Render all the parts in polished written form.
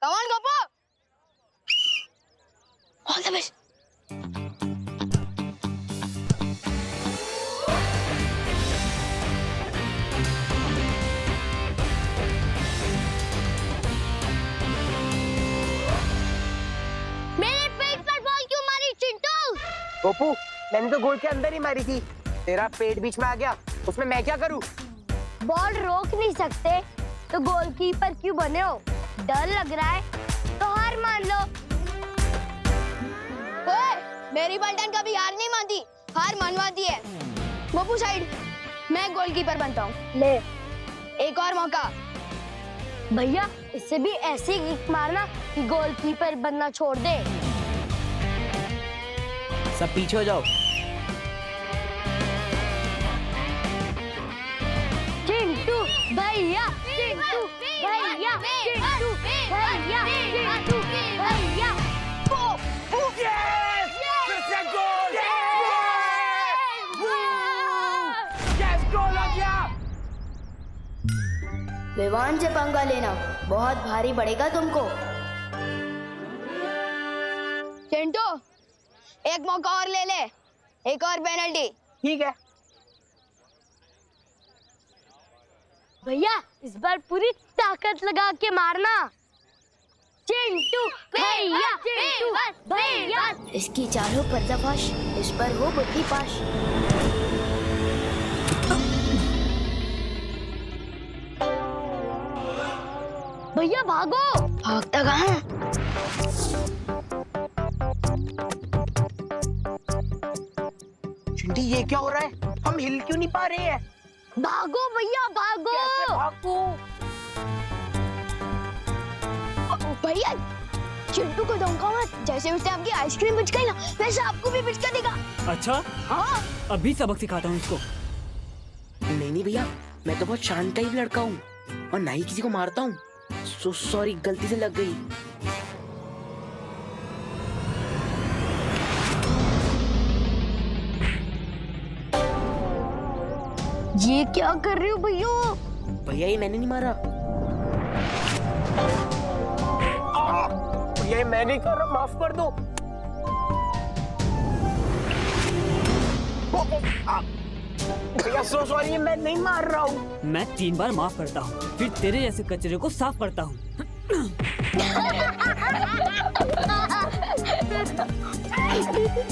Come on, Gopo. All the best. मेरे पेट पर ball क्यों मारी चिंटू? गोपू, मैंने तो गोल के अंदर ही मारी थी। तेरा पेट बीच में आ गया, उसमें मैं क्या करूं? बॉल रोक नहीं सकते तो गोलकीपर क्यों बने हो? डर लग रहा है तो हार मान लो। ओए, मेरी पलटन कभी हार नहीं मानती, हार मनवाती है। गोपू साइड, मैं गोलकीपर बनता हूँ। ले, एक और मौका। भैया, इससे भी ऐसे किक मारना कि गोलकीपर बनना छोड़ दे। सब पीछे हो जाओ। चिंटू भैया, चिंटू भैया, चिंटू भैया, चिंटू भैया। गोल हो गया। विवान से पंगा लेना बहुत भारी पड़ेगा तुमको। चिंटू, एक मौका और ले ले, एक और पेनल्टी। ठीक है भैया, इस बार पूरी ताकत लगा के मारना। चिंटू भैया, चिंटू भैया। इसकी चारों पर्दाफाश, इस पर हो बुद्धि पाश। भैया भागो। भागता कहाँ? चिंटी, ये क्या हो रहा है? हम हिल क्यों नहीं पा रहे हैं? भागो भैया, भागो। कैसे भागूं? भैया, चिंटू को धोखा मत। जैसे उसने आपकी आइसक्रीम पिचकाई ना, वैसे आपको भी पिचका देगा। अच्छा, हाँ, अभी सबक सिखाता हूँ इसको। नहीं भैया, मैं तो बहुत शांत टाइप लड़का हूँ और ना ही किसी को मारता हूँ। सॉरी, गलती से लग गई। ये क्या कर रहे हो भैया? भैया, ये मैंने नहीं मारा। भैया, ये मैं नहीं कर रहा, माफ कर दो। भैया सॉरी, ये मैं नहीं मार रहा हूँ। मैं 3 बार माफ करता हूँ, फिर तेरे जैसे कचरे को साफ करता हूँ।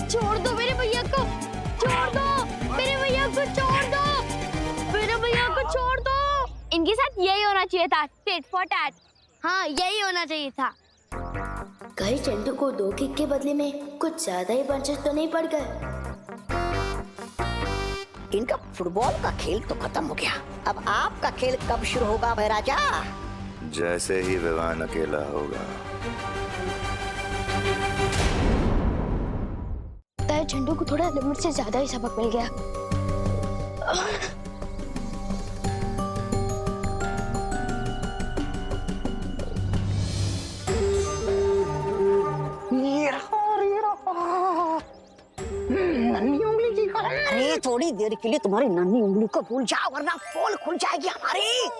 छोड़ दो मेरे भैया को, छोड़ दो मेरे भैया को, छोड़ दो मेरे भैया को, छोड़ दो। इनके साथ यही होना चाहिए था, टिट फॉर टैट। हाँ, यही होना चाहिए था। कहीं चिंटू को 2 किक के बदले में कुछ ज्यादा ही पंचेस तो नहीं पड़ गए? इनका फुटबॉल का खेल तो खत्म हो गया। अब आपका खेल कब शुरू होगा भाई राजा? जैसे ही विवान अकेला होगा। चिंटू को थोड़ा लिमिट से ज्यादा ही सबक मिल गया। अरे थोड़ी देर के लिए तुम्हारी नन्ही उंगली को भूल जाओ, वरना पोल खुल जाएगी हमारी।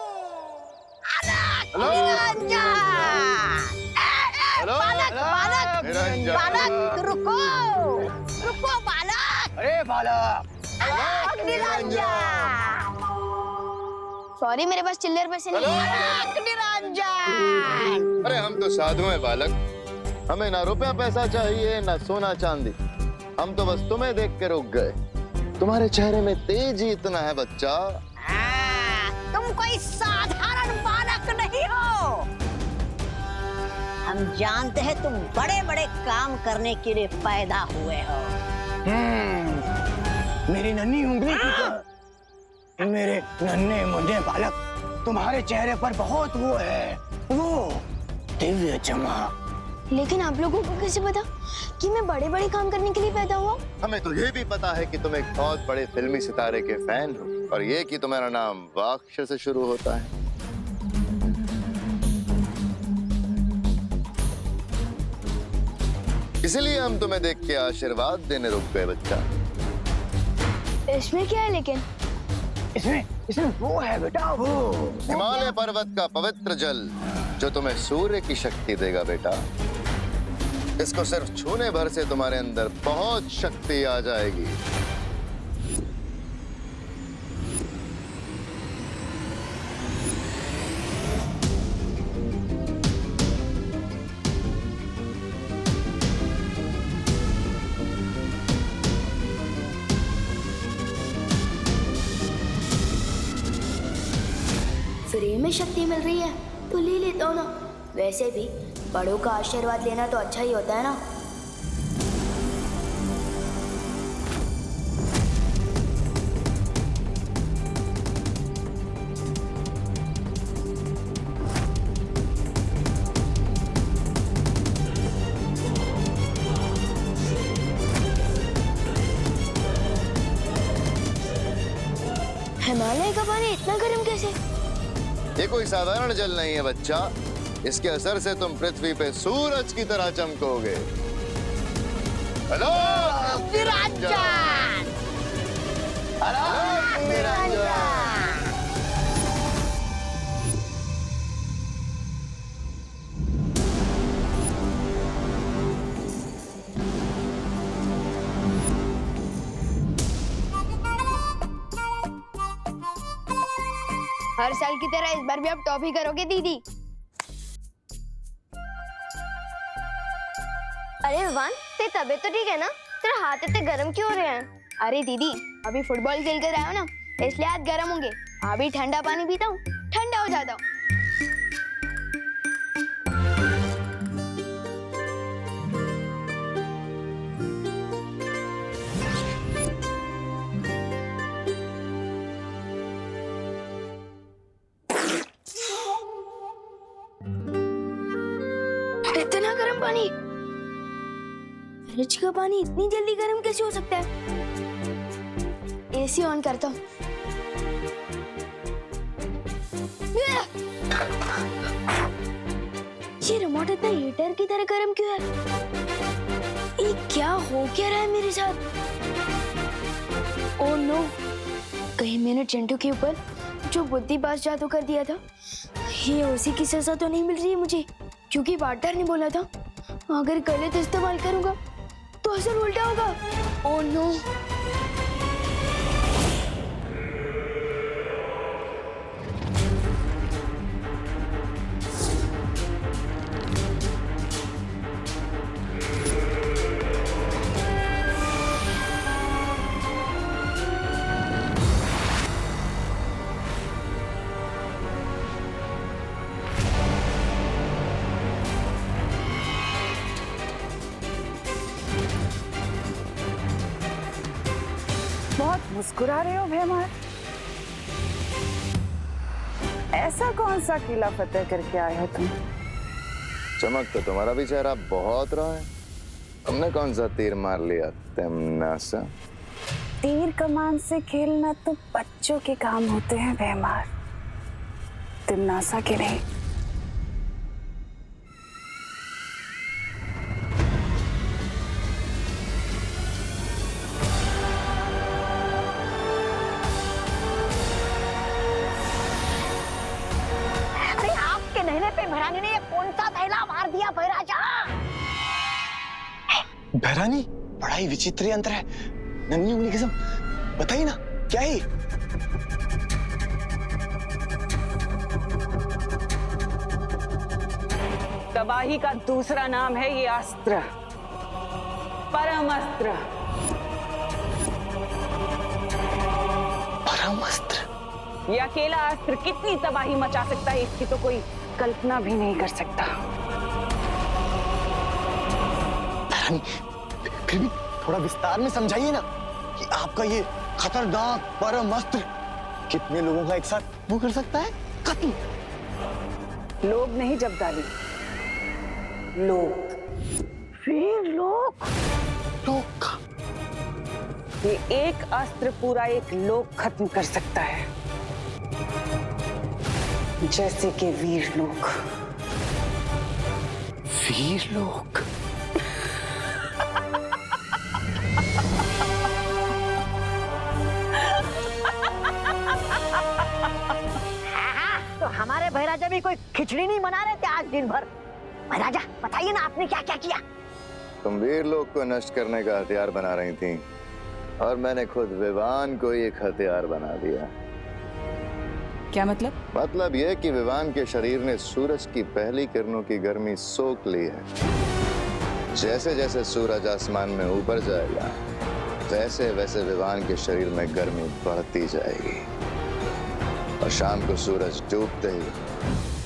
बालक रुको, रुको बालक। अरे बालक, सॉरी, मेरे पास चिल्लर पैसे नहीं है। निरंजन, अरे हम तो साधु हैं बालक, हमें ना रुपया पैसा चाहिए ना सोना चांदी। हम तो बस तुम्हें देख के रुक गए। तुम्हारे चेहरे में तेज ही इतना है बच्चा। तुम कोई साधारण बालक नहीं हो। हम जानते हैं तुम बड़े बड़े काम करने के लिए पैदा हुए हो। मेरी नन्ही उंगली की मेरे नन्हे मुन्ने बालक, तुम्हारे चेहरे पर बहुत वो है, वो दिव्य चमक। लेकिन आप लोगों को कैसे पता कि मैं बड़े बड़े काम करने के लिए पैदा हुआ? हमें तो ये भी पता है कि तुम एक बहुत बड़े फिल्मी सितारे के फैन हो, और ये कि तुम्हारा नाम वाक्ष से शुरू होता है। इसीलिए हम तुम्हें देख के आशीर्वाद देने रुक गए बच्चा। इसमें क्या है लेकिन? इसमें वो है बेटा, वो हिमालय पर्वत का पवित्र जल जो तुम्हें सूर्य की शक्ति देगा बेटा। इसको सिर्फ छूने भर से तुम्हारे अंदर बहुत शक्ति आ जाएगी। फ्री में शक्ति मिल रही है तो ले लेता हूँ ना। वैसे भी बड़ों का आशीर्वाद लेना तो अच्छा ही होता है ना। हिमालय का पानी इतना गर्म कैसे? ये कोई साधारण जल नहीं है बच्चा। इसके असर से तुम पृथ्वी पे सूरज की तरह चमकोगे। हेलो निरंजन। हेलो निरंजन। हर साल की तरह इस बार भी आप टॉफी करोगे दीदी? अरे विवान, तेरी तबीयत तो ठीक है ना? तेरे हाथ इतने गर्म क्यों हो रहे हैं? अरे दीदी, अभी फुटबॉल खेल कर आए हो ना, इसलिए हाथ गर्म होंगे। अभी ठंडा पानी पीता हूँ, ठंडा हो जाता हूँ। इतना गर्म पानी? फ्रिज का पानी इतनी जल्दी गर्म कैसे हो सकता है? एसी ऑन करता हूँ। ये रिमोट इतना हीटर की तरह गर्म क्यों है? ये क्या हो क्या रहा है मेरे साथ? ओह नो, कहीं मैंने चिंटू के ऊपर जो बुद्धि पास जादू कर दिया था, ये उसी की सजा तो नहीं मिल रही है मुझे? क्योंकि पार्टनर ने बोला था अगर गलत इस्तेमाल करूंगा तो असर उल्टा होगा। Oh no. बहुत मुस्कुरा रहे हो भैमार। ऐसा कौन सा किला फतेह करके आए हो तुम? चमक तो तुम्हारा भी चेहरा बहुत रहा है। तुमने कौन सा तीर मार लिया तिमनासा? तीर कमान से खेलना तो बच्चों के काम होते हैं भैमार, तिमनासा के नहीं। भैरानी ने ये कौन सा थैला मार दिया भैराजा? भैरानी, बड़ा ही विचित्र यंत्र है। नन्ही उंगली कसम, बताइए ना क्या है? तबाही का दूसरा नाम है ये अस्त्र, परम अस्त्र। परम अस्त्र? ये अकेला अस्त्र कितनी तबाही मचा सकता है इसकी तो कोई कल्पना भी नहीं कर सकता। फिर भी थोड़ा विस्तार में समझाइए ना कि आपका ये खतरनाक परम अस्त्र कितने लोगों का एक साथ वो कर सकता है कत्ल? लोग नहीं जब्दाली, लोग। फिर लोग? लोग? ये एक अस्त्र पूरा एक लोक खत्म कर सकता है, जैसे कि वीर लोग। वीर लोग? तो हमारे भैराजा भी कोई खिचड़ी नहीं बना रहे थे आज दिन भर? महाराजा बताइए ना, आपने क्या क्या किया? तुम वीर लोग को नष्ट करने का हथियार बना रही थी और मैंने खुद विवान को एक हथियार बना दिया। क्या मतलब? मतलब यह कि विवान के शरीर ने सूरज की पहली किरणों की गर्मी सोख ली है। जैसे जैसे सूरज आसमान में ऊपर जाएगा वैसे वैसे विवान के शरीर में गर्मी बढ़ती जाएगी और शाम को सूरज डूबते ही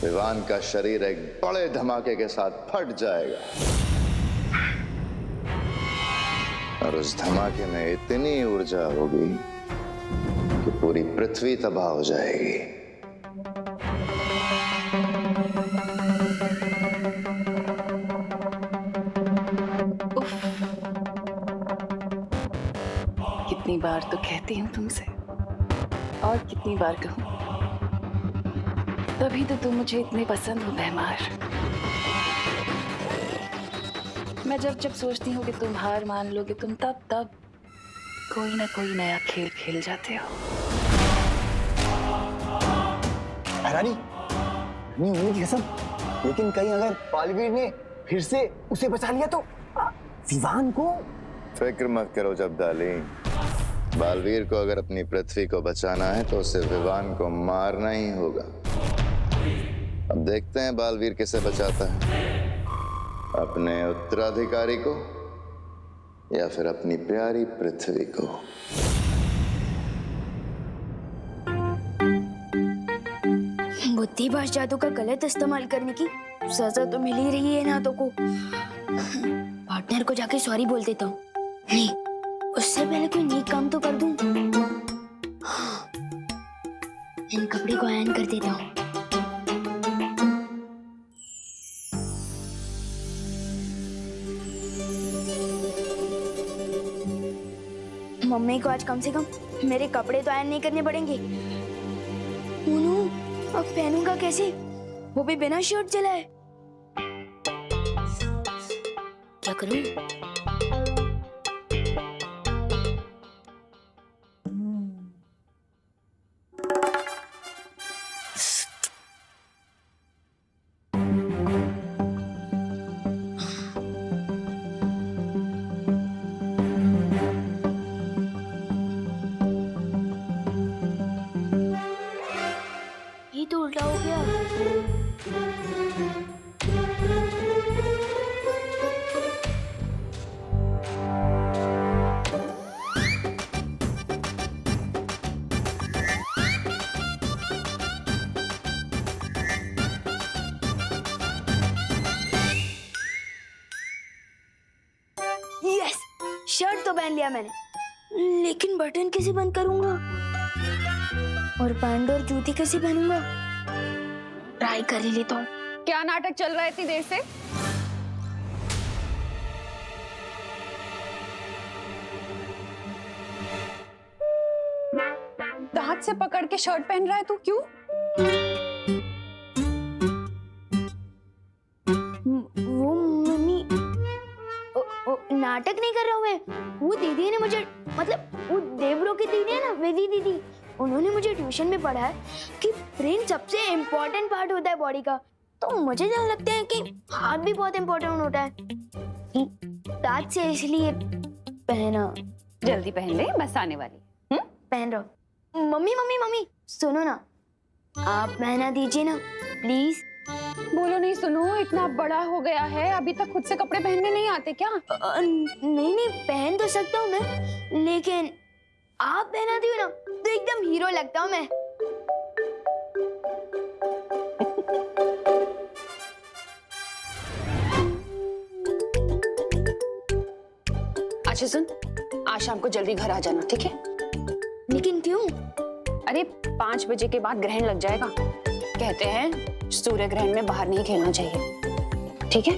विवान का शरीर एक बड़े धमाके के साथ फट जाएगा और उस धमाके में इतनी ऊर्जा होगी कि पूरी पृथ्वी तबाह हो जाएगी। कितनी बार तो कहती हूँ तुमसे, और कितनी बार कहूँ, तभी तो तुम मुझे इतने पसंद हो भैमार। मैं जब जब सोचती हूँ कि तुम हार मान लोगे, तुम तब तब कोई ना कोई नया खेल खेल जाते हो। रानी, नहीं उंगली की कसम, लेकिन कहीं अगर बालवीर ने फिर से उसे बचा लिया तो विवान को? फिक्र मत करो जब्दाली, बालवीर को अगर अपनी पृथ्वी को बचाना है तो उसे विवान को मारना ही होगा। अब देखते हैं बालवीर किसे बचाता है, अपने उत्तराधिकारी को या फिर अपनी प्यारी पृथ्वी को। बुद्धिभाष जादू का गलत इस्तेमाल करने की सजा तो मिल ही रही है नाटो को। पार्टनर को जाके सॉरी बोल देता हूँ। नहीं, उससे पहले कोई नेक काम तो कर दूं। इन कपड़े को आयरन कर देता हूँ। मम्मी को आज कम से कम मेरे कपड़े तो आयरन नहीं करने पड़ेंगे। मोनू, अब पहनूंगा कैसे, वो भी बिना शर्ट चलाए? क्या करूं? ये तो उल्टा हो गया। यस, शर्ट तो पहन लिया मैंने, लेकिन बटन कैसे बंद करूंगा? और पैंट और जूती कैसे पहनूंगा? ट्राई कर ही लेता हूँ। क्या नाटक चल रहा है इतनी देर से? दांत से पकड़ के शर्ट पहन रहा है तू, क्यों? वो मम्मी, नाटक नहीं कर रहा हूँ मैं। वो दीदी ने मुझे, मतलब वो देवरो की दीदी है ना, वेदी दीदी, उन्होंने मुझे ट्यूशन में पढ़ा है कि ब्रेन सबसे इम्पोर्टेंट पार्ट होता है बॉडी का। तो मुझे जहाँ लगता है कि हाथ भी बहुत इम्पोर्टेंट होता है, दांत से इसलिए पहना। जल्दी पहन ले, बस आने वाली। पहन रहो। मम्मी मम्मी मम्मी, सुनो ना, आप पहना दीजिए ना प्लीज। बोलो नहीं, सुनो, इतना बड़ा हो गया है, अभी तक खुद से कपड़े पहनने नहीं आते क्या? नहीं नहीं, पहन तो सकता हूँ मैं, लेकिन आप पहना दी हो ना तो एकदम हीरो लगता हूँ मैं। अच्छा सुन, आज शाम को जल्दी घर आ जाना, ठीक है? लेकिन क्यों? अरे 5 बजे के बाद ग्रहण लग जाएगा। कहते हैं सूर्य ग्रहण में बाहर नहीं खेलना चाहिए, ठीक है?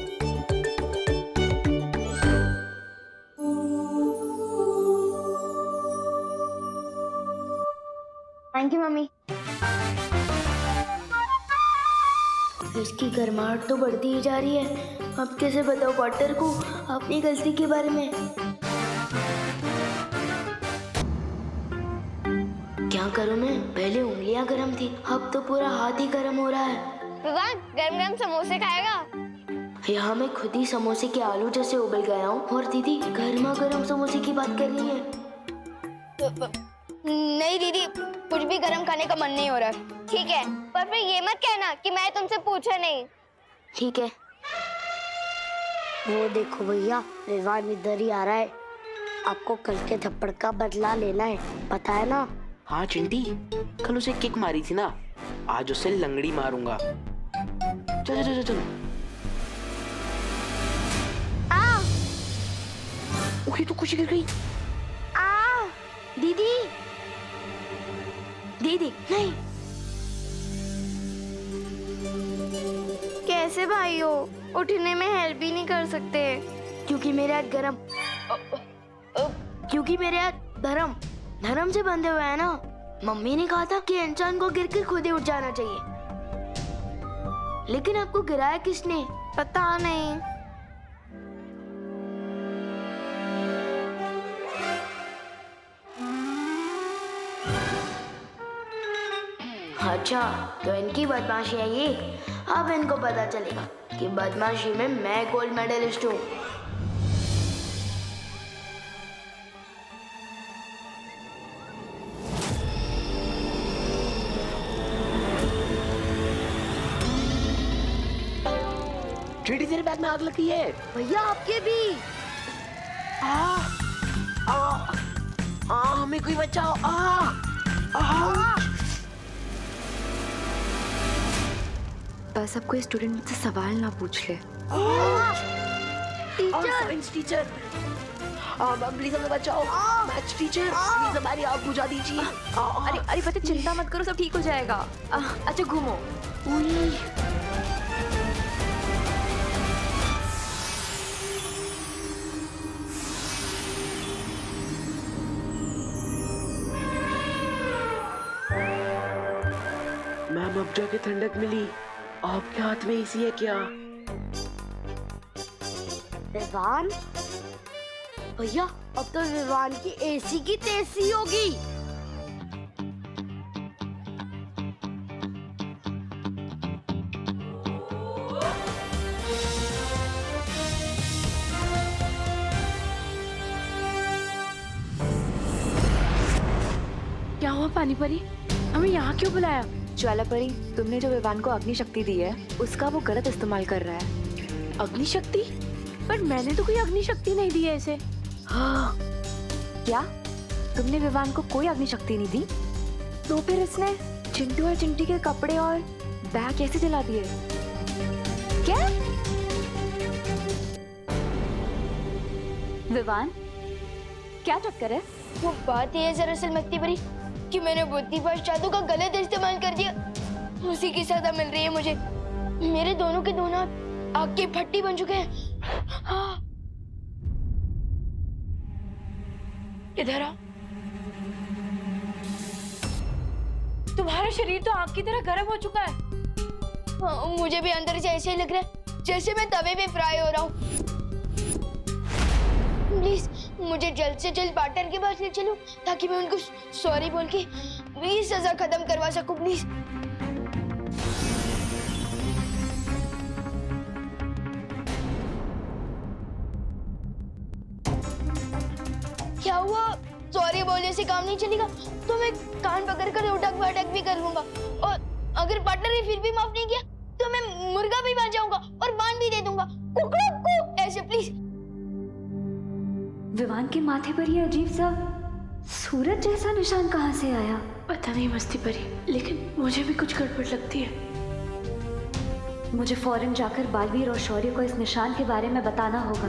Thank you mummy. इसकी गर्माहट तो बढ़ती ही जा रही है। अब कैसे बताओ पॉटर को अपनी गलती के बारे में? क्या करूं मैं? पहले उंगलियां गर्म थी, अब तो पूरा हाथ ही गर्म हो रहा है। विवान गरम गरम समोसे खाएगा? यहाँ मैं खुद ही समोसे के आलू जैसे उबल गया हूँ और दीदी गर्मा गर्म समोसे की बात कर रही है। नहीं दीदी, कुछ भी गरम खाने का मन नहीं हो रहा। ठीक है, पर फिर ये मत कहना कि मैं तुमसे पूछा नहीं। ठीक है। वो देखो भैया, विवान इधर ही आ रहा है। आपको कल के थप्पड़ का बदला लेना है, पता है ना? हाँ चिंटी, कल उसे किक मारी थी ना, आज उसे लंगड़ी मारूंगा। चलो चलो चलो। ओके तो खुशी गिर गई। दीदी दीदी नहीं। कैसे भाई हो? उठने में हेल्प भी नहीं कर सकते? क्योंकि मेरे हाथ गरम, क्योंकि मेरे हाथ धर्म से बंधे हुए हैं ना। मम्मी ने कहा था कि इंसान को गिरकर खुद ही उठ जाना चाहिए, लेकिन आपको गिराया किसने? पता नहीं। अच्छा, तो इनकी बदमाशी है ये। अब इनको पता चलेगा कि बदमाशी में मैं गोल्ड मेडलिस्ट हूँ। चिंटी तेरे बैग में आग लगी है। भैया आपके भी। हमें कोई बचाओ। बस अब कोई स्टूडेंट मुझसे सवाल ना पूछ ले। साइंस टीचर, प्लीज हमें बचाओ। मैथ्स टीचर, प्लीज हमारी आग बुझा दीजिए। अरे पता, चिंता मत करो, सब ठीक हो जाएगा। अच्छा घूमो। मैम अब जाके ठंडक मिली। आपके हाथ में एसी है क्या? विवान भैया, अब तो विवान की एसी की तेजी होगी। क्या हुआ पानी परी? हमें यहाँ क्यों बुलाया? ज्वाला परी, तुमने जो विवान को अग्नि शक्ति दी है उसका वो गलत इस्तेमाल कर रहा है। अग्नि शक्ति? पर मैंने तो कोई अग्नि शक्ति नहीं दी है इसे। हाँ। क्या तुमने विवान को कोई अग्नि शक्ति नहीं दी? तो फिर इसने चिंटू और चिंटी के कपड़े और बैग कैसे जला दिए? क्या? विवान, क्या चक्कर है? वो बात ये है दरअसल मक्ती परी कि मैंने बुद्धिपाश जादू का गलत इस्तेमाल कर दिया। उसी की सजा मिल रही है मुझे। मेरे दोनों के दोनों हाथ आग की भट्टी बन चुके हैं। हाँ। इधर आ। तुम्हारा शरीर तो आग की तरह गर्म हो चुका है। हाँ, मुझे भी अंदर से ऐसे ही लग रहा है जैसे मैं तवे पे फ्राई हो रहा हूँ। प्लीज मुझे जल्द से जल्द पार्टनर के पास ले चलो ताकि मैं उनको सॉरी बोल के ये सजा खत्म करवा सकूं। प्लीज। क्या हुआ? सॉरी बोलने से काम नहीं चलेगा तो मैं कान पकड़ कर उठक बैठक भी कर लूंगा, और अगर पार्टनर ने फिर भी माफ नहीं किया तो मैं मुर्गा भी बन जाऊंगा और बांध भी दे दूंगा। कुक कुक कुक ऐसे। प्लीज। विवान के माथे पर ये अजीब सा सूरज जैसा निशान कहाँ से आया? पता नहीं मस्ती परी, लेकिन मुझे भी कुछ गड़बड़ लगती है। मुझे फौरन जाकर बालवीर और शौर्य को इस निशान के बारे में बताना होगा।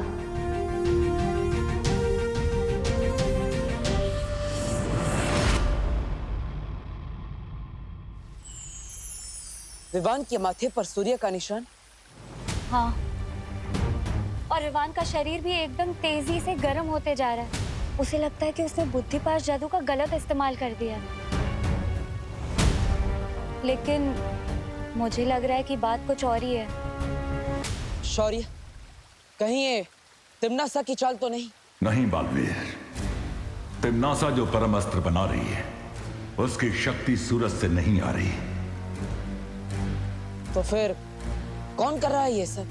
विवान के माथे पर सूर्य का निशान? हाँ, और विवान का शरीर भी एकदम तेजी से गर्म होते जा रहा है। उसे लगता है कि उसने बुद्धिपाश जादू का गलत इस्तेमाल कर दिया। लेकिन मुझे लग रहा है कि बात कुछ और ही है। शौर्य, कहीं ये तिम्नासा की चाल तो नहीं? नहीं बालवीर, तिम्नासा जो परम अस्त्र बना रही है उसकी शक्ति सूरज से नहीं आ रही। तो फिर कौन कर रहा है ये सब?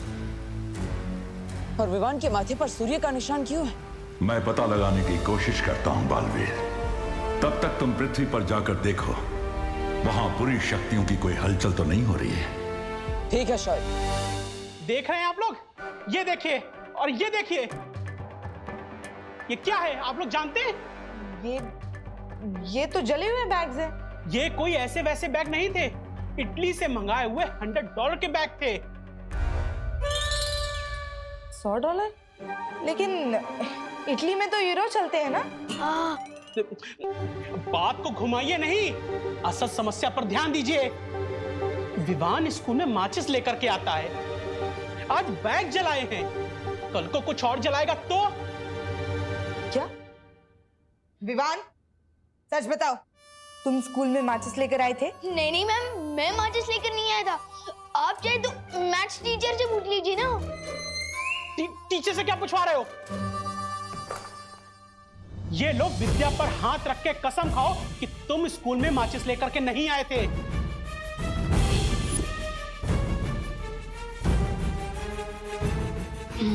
और विवान के माथे पर सूर्य का निशान क्यों है? मैं पता लगाने की कोशिश करता हूं बालवीर। तब तक तुम पृथ्वी पर जाकर देखो, वहां पूरी शक्तियों की कोई हलचल तो नहीं हो रही है। ठीक है शौर्य। देख रहे हैं आप लोग? ये देखिए और ये देखिए, ये क्या है आप लोग जानते हैं? ये तो जले हुए बैग्स हैं। ये कोई ऐसे वैसे बैग नहीं थे, इटली से मंगाए हुए $100 के बैग थे। $100? लेकिन इटली में तो यूरो चलते हैं ना? बात को घुमाइए नहीं, असल समस्या पर ध्यान दीजिए। विवान स्कूल में माचिस लेकर के आता है, आज बैग जलाए हैं, कल को कुछ और जलाएगा तो? क्या विवान, सच बताओ, तुम स्कूल में माचिस लेकर आए थे? नहीं नहीं मैम, मैं माचिस लेकर नहीं आया था। आप चाहे तो मैथ्स टीचर से पूछ लीजिए ना। टीचर से क्या पूछवा रहे हो? ये लोग विद्या पर हाथ रख के कसम खाओ कि तुम स्कूल में माचिस लेकर के नहीं आए थे।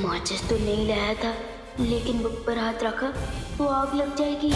माचिस तो नहीं लाया था, लेकिन बुक पर हाथ रखा तो आग लग जाएगी।